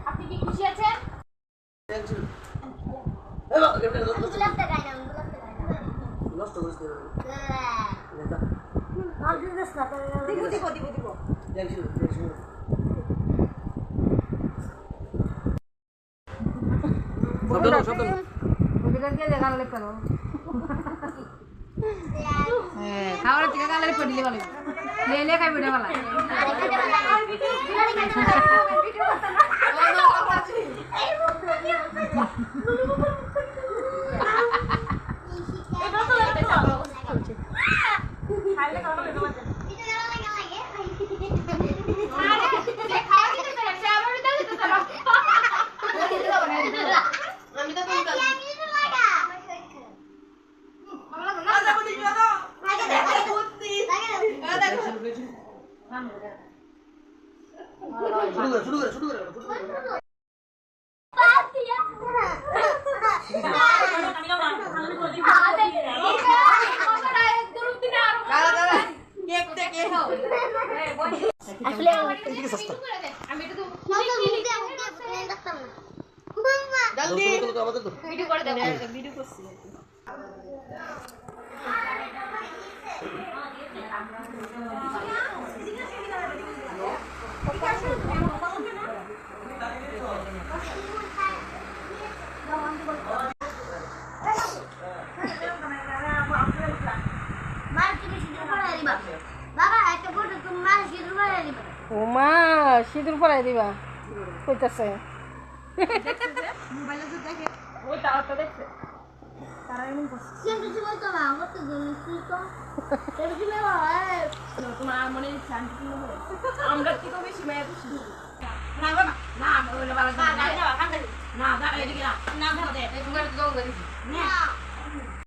আপনি কি খুশি আছেন? খাওয়ার থেকে গালে পড়লে ভালো লেলে খাই বেড়ে ভালো ওমা সিঁদুর পরাই দিবা কইতাছে মোবাইলে তো দেখে ওই তারটা দেখছে তারা এমন করছে কিন্তু তুমি তো না আমার তো জানিস তো তুমি হয় তোমার মনে শান্তি না হয় আমরা কি তো বেশি মায়া খুশি না না না ওই বাবা না না না না এদিকে না না দে তুমি তো যাও না